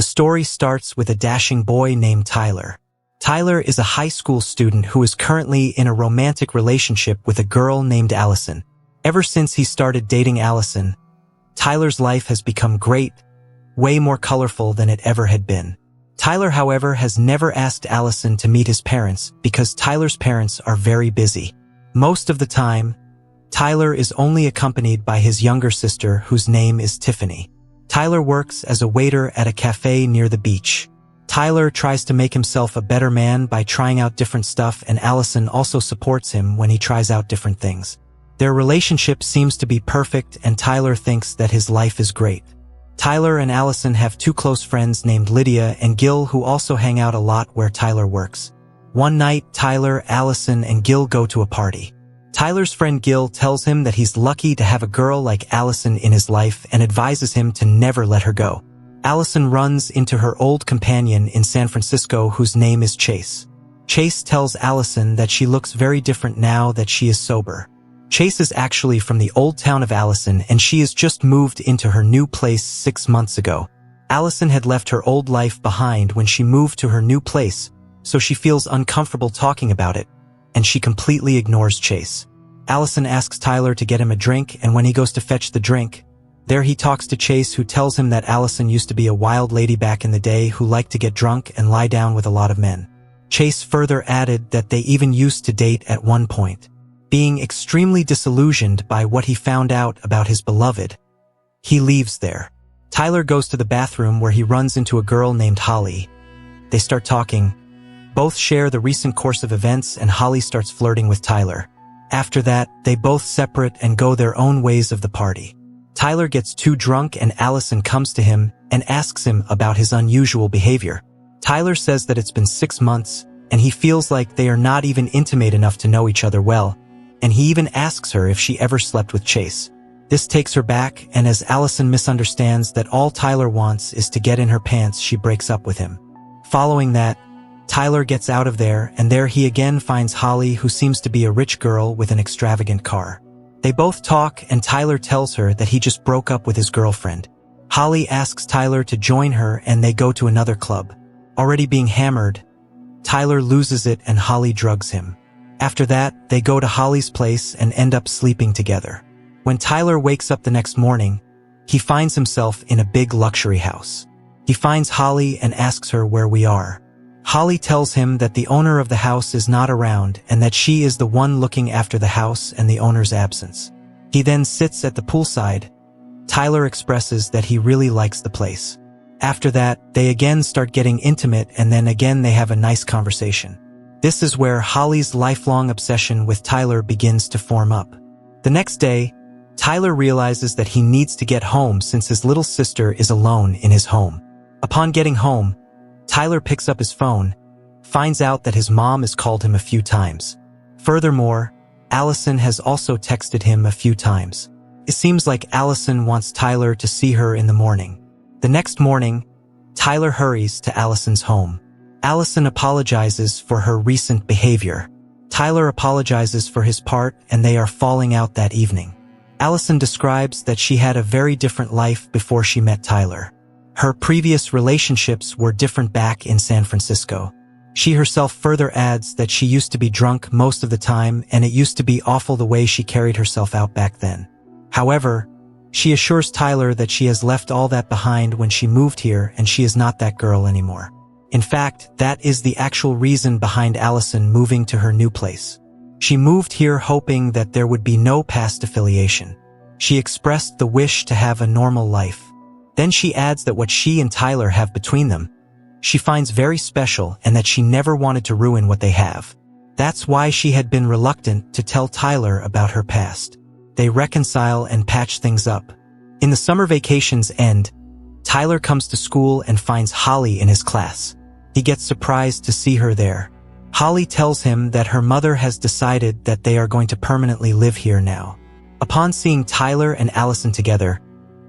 story starts with a dashing boy named Tyler. Tyler is a high school student who is currently in a romantic relationship with a girl named Allison. Ever since he started dating Allison, Tyler's life has become great, way more colorful than it ever had been. Tyler, however, has never asked Allison to meet his parents because Tyler's parents are very busy. Most of the time, Tyler is only accompanied by his younger sister, whose name is Tiffany. Tyler works as a waiter at a cafe near the beach. Tyler tries to make himself a better man by trying out different stuff, and Allison also supports him when he tries out different things. Their relationship seems to be perfect, and Tyler thinks that his life is great. Tyler and Allison have two close friends named Lydia and Gil who also hang out a lot where Tyler works. One night, Tyler, Allison, and Gil go to a party. Tyler's friend Gil tells him that he's lucky to have a girl like Allison in his life and advises him to never let her go. Allison runs into her old companion in San Francisco whose name is Chase. Chase tells Allison that she looks very different now that she is sober. Chase is actually from the old town of Allison, and she has just moved into her new place 6 months ago. Allison had left her old life behind when she moved to her new place, so she feels uncomfortable talking about it, and she completely ignores Chase. Allison asks Tyler to get him a drink, and when he goes to fetch the drink, there he talks to Chase, who tells him that Allison used to be a wild lady back in the day who liked to get drunk and lie down with a lot of men. Chase further added that they even used to date at one point. Being extremely disillusioned by what he found out about his beloved, he leaves there. Tyler goes to the bathroom where he runs into a girl named Holly. They start talking. Both share the recent course of events, and Holly starts flirting with Tyler. After that, they both separate and go their own ways of the party. Tyler gets too drunk, and Allison comes to him and asks him about his unusual behavior. Tyler says that it's been 6 months, and he feels like they are not even intimate enough to know each other well, and he even asks her if she ever slept with Chase. This takes her back, and as Allison misunderstands that all Tyler wants is to get in her pants, she breaks up with him. Following that, Tyler gets out of there, and there he again finds Holly, who seems to be a rich girl with an extravagant car. They both talk, and Tyler tells her that he just broke up with his girlfriend. Holly asks Tyler to join her, and they go to another club. Already being hammered, Tyler loses it and Holly drugs him. After that, they go to Holly's place and end up sleeping together. When Tyler wakes up the next morning, he finds himself in a big luxury house. He finds Holly and asks her where we are. Holly tells him that the owner of the house is not around and that she is the one looking after the house and the owner's absence. He then sits at the poolside. Tyler expresses that he really likes the place. After that, they again start getting intimate, and then again they have a nice conversation. This is where Holly's lifelong obsession with Tyler begins to form up. The next day, Tyler realizes that he needs to get home since his little sister is alone in his home. Upon getting home, Tyler picks up his phone, finds out that his mom has called him a few times. Furthermore, Allison has also texted him a few times. It seems like Allison wants Tyler to see her in the morning. The next morning, Tyler hurries to Allison's home. Allison apologizes for her recent behavior. Tyler apologizes for his part, and they are falling out that evening. Allison describes that she had a very different life before she met Tyler. Her previous relationships were different back in San Francisco. She herself further adds that she used to be drunk most of the time, and it used to be awful the way she carried herself out back then. However, she assures Tyler that she has left all that behind when she moved here, and she is not that girl anymore. In fact, that is the actual reason behind Allison moving to her new place. She moved here hoping that there would be no past affiliation. She expressed the wish to have a normal life. Then she adds that what she and Tyler have between them, she finds very special, and that she never wanted to ruin what they have. That's why she had been reluctant to tell Tyler about her past. They reconcile and patch things up. In the summer vacation's end, Tyler comes to school and finds Holly in his class. He gets surprised to see her there. Holly tells him that her mother has decided that they are going to permanently live here now. Upon seeing Tyler and Allison together,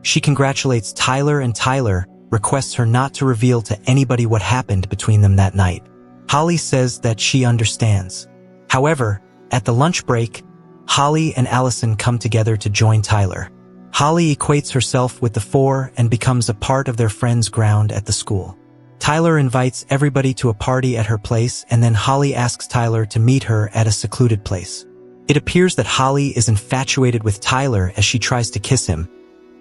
she congratulates Tyler, and Tyler requests her not to reveal to anybody what happened between them that night. Holly says that she understands. However, at the lunch break, Holly and Allison come together to join Tyler. Holly equates herself with the four and becomes a part of their friends' ground at the school. Tyler invites everybody to a party at her place, and then Holly asks Tyler to meet her at a secluded place. It appears that Holly is infatuated with Tyler as she tries to kiss him,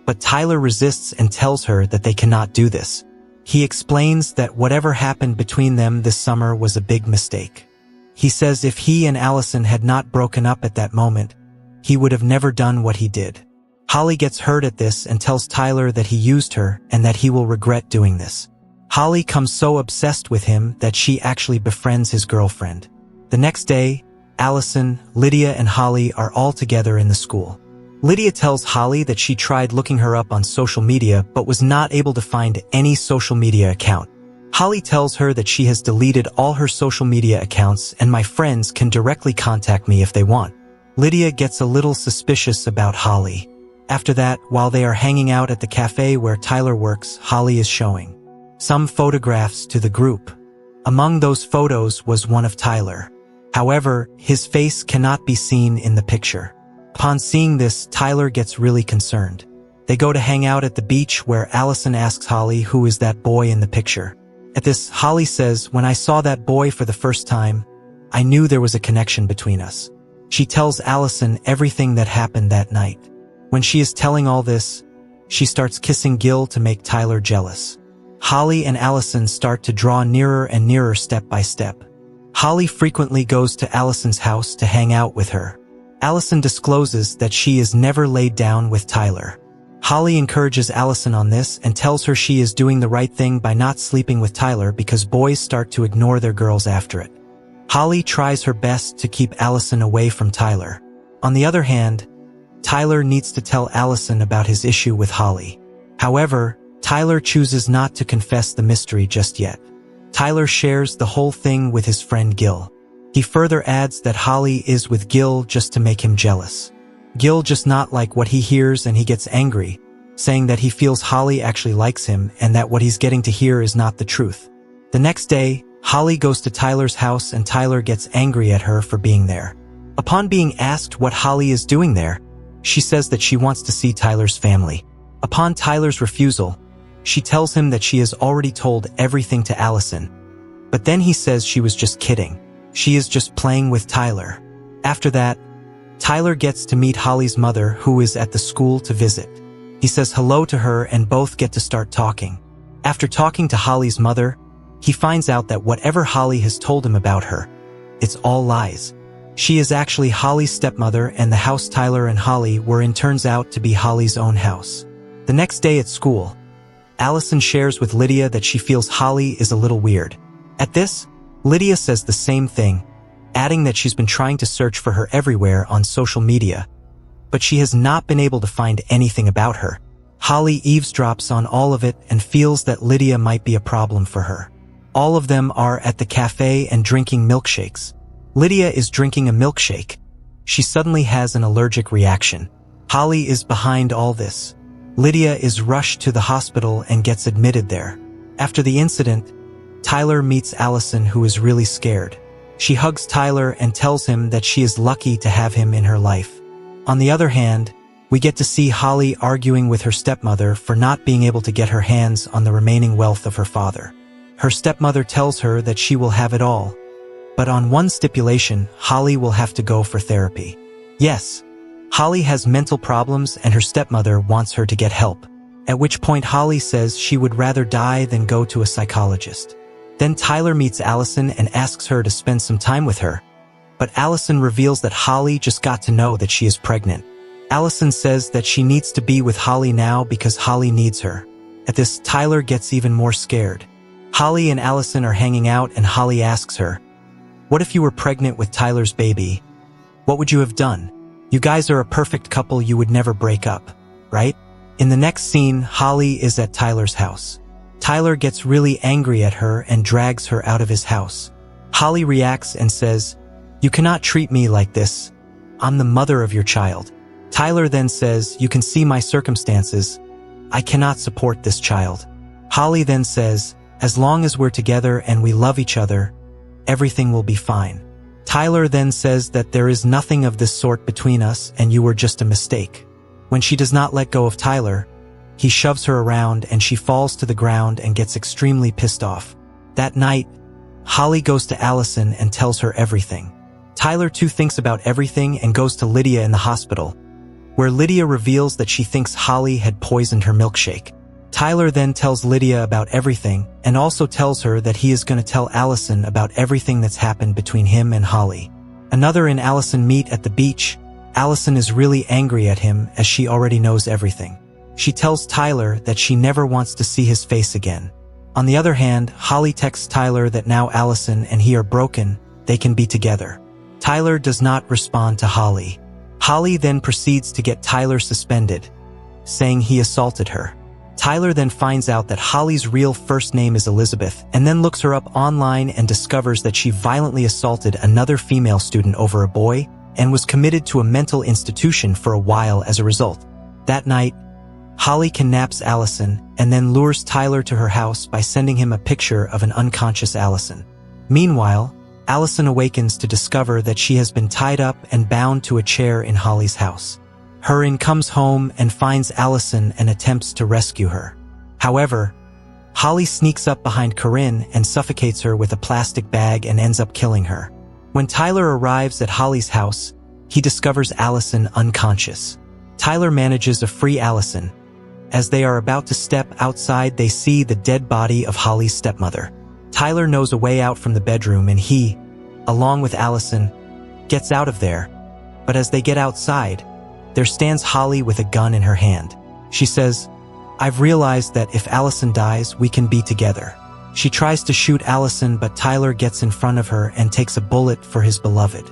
but Tyler resists and tells her that they cannot do this. He explains that whatever happened between them this summer was a big mistake. He says if he and Allison had not broken up at that moment, he would have never done what he did. Holly gets hurt at this and tells Tyler that he used her and that he will regret doing this. Holly comes so obsessed with him that she actually befriends his girlfriend. The next day, Allison, Lydia, and Holly are all together in the school. Lydia tells Holly that she tried looking her up on social media but was not able to find any social media account. Holly tells her that she has deleted all her social media accounts and my friends can directly contact me if they want. Lydia gets a little suspicious about Holly. After that, while they are hanging out at the cafe where Tyler works, Holly is showing some photographs to the group. Among those photos was one of Tyler. However, his face cannot be seen in the picture. Upon seeing this, Tyler gets really concerned. They go to hang out at the beach where Allison asks Holly who is that boy in the picture. At this, Holly says, "When I saw that boy for the first time, I knew there was a connection between us." She tells Allison everything that happened that night. When she is telling all this, she starts kissing Gil to make Tyler jealous. Holly and Allison start to draw nearer and nearer step by step. Holly frequently goes to Allison's house to hang out with her. Allison discloses that she is never laid down with Tyler. Holly encourages Allison on this and tells her she is doing the right thing by not sleeping with Tyler because boys start to ignore their girls after it. Holly tries her best to keep Allison away from Tyler. On the other hand, Tyler needs to tell Allison about his issue with Holly. However, Tyler chooses not to confess the mystery just yet. Tyler shares the whole thing with his friend Gil. He further adds that Holly is with Gil just to make him jealous. Gil just not like what he hears and he gets angry, saying that he feels Holly actually likes him and that what he's getting to hear is not the truth. The next day, Holly goes to Tyler's house and Tyler gets angry at her for being there. Upon being asked what Holly is doing there, she says that she wants to see Tyler's family. Upon Tyler's refusal, she tells him that she has already told everything to Allison. But then he says she was just kidding. She is just playing with Tyler. After that, Tyler gets to meet Holly's mother, who is at the school to visit. He says hello to her and both get to start talking. After talking to Holly's mother, he finds out that whatever Holly has told him about her, it's all lies. She is actually Holly's stepmother and the house Tyler and Holly were in turns out to be Holly's own house. The next day at school, Allison shares with Lydia that she feels Holly is a little weird. At this, Lydia says the same thing, adding that she's been trying to search for her everywhere on social media, but she has not been able to find anything about her. Holly eavesdrops on all of it and feels that Lydia might be a problem for her. All of them are at the cafe and drinking milkshakes. Lydia is drinking a milkshake. She suddenly has an allergic reaction. Holly is behind all this. Lydia is rushed to the hospital and gets admitted there. After the incident, Tyler meets Allison, who is really scared. She hugs Tyler and tells him that she is lucky to have him in her life. On the other hand, we get to see Holly arguing with her stepmother for not being able to get her hands on the remaining wealth of her father. Her stepmother tells her that she will have it all, but on one stipulation, Holly will have to go for therapy. Yes, Holly has mental problems and her stepmother wants her to get help, at which point Holly says she would rather die than go to a psychologist. Then Tyler meets Allison and asks her to spend some time with her, but Allison reveals that Holly just got to know that she is pregnant. Allison says that she needs to be with Holly now because Holly needs her. At this, Tyler gets even more scared. Holly and Allison are hanging out and Holly asks her, "What if you were pregnant with Tyler's baby? What would you have done? You guys are a perfect couple, you would never break up, right?" In the next scene, Holly is at Tyler's house. Tyler gets really angry at her and drags her out of his house. Holly reacts and says, "You cannot treat me like this. I'm the mother of your child." Tyler then says, "You can see my circumstances. I cannot support this child." Holly then says, "As long as we're together and we love each other, everything will be fine." Tyler then says that there is nothing of this sort between us and you were just a mistake. When she does not let go of Tyler, he shoves her around and she falls to the ground and gets extremely pissed off. That night, Holly goes to Allison and tells her everything. Tyler too thinks about everything and goes to Lydia in the hospital, where Lydia reveals that she thinks Holly had poisoned her milkshake. Tyler then tells Lydia about everything and also tells her that he is going to tell Allison about everything that's happened between him and Holly. Another and Allison meet at the beach. Allison is really angry at him as she already knows everything. She tells Tyler that she never wants to see his face again. On the other hand, Holly texts Tyler that now Allison and he are broken, they can be together. Tyler does not respond to Holly. Holly then proceeds to get Tyler suspended, saying he assaulted her. Tyler then finds out that Holly's real first name is Elizabeth and then looks her up online and discovers that she violently assaulted another female student over a boy and was committed to a mental institution for a while as a result. That night, Holly kidnaps Allison and then lures Tyler to her house by sending him a picture of an unconscious Allison. Meanwhile, Allison awakens to discover that she has been tied up and bound to a chair in Holly's house. Hurin comes home and finds Allison and attempts to rescue her. However, Holly sneaks up behind Corinne and suffocates her with a plastic bag and ends up killing her. When Tyler arrives at Holly's house, he discovers Allison unconscious. Tyler manages to free Allison. As they are about to step outside, they see the dead body of Holly's stepmother. Tyler knows a way out from the bedroom and he, along with Allison, gets out of there. But as they get outside, there stands Holly with a gun in her hand. She says, "I've realized that if Allison dies, we can be together." She tries to shoot Allison, but Tyler gets in front of her and takes a bullet for his beloved.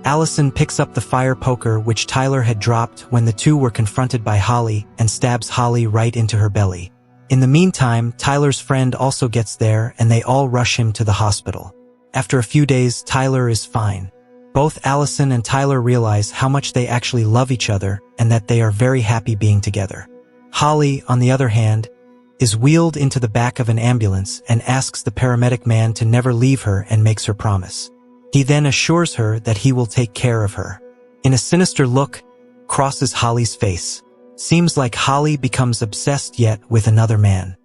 Allison picks up the fire poker which Tyler had dropped when the two were confronted by Holly and stabs Holly right into her belly. In the meantime, Tyler's friend also gets there and they all rush him to the hospital. After a few days, Tyler is fine. Both Allison and Tyler realize how much they actually love each other and that they are very happy being together. Holly, on the other hand, is wheeled into the back of an ambulance and asks the paramedic man to never leave her and makes her promise. He then assures her that he will take care of her. In a sinister look, crosses Holly's face. Seems like Holly becomes obsessed yet with another man.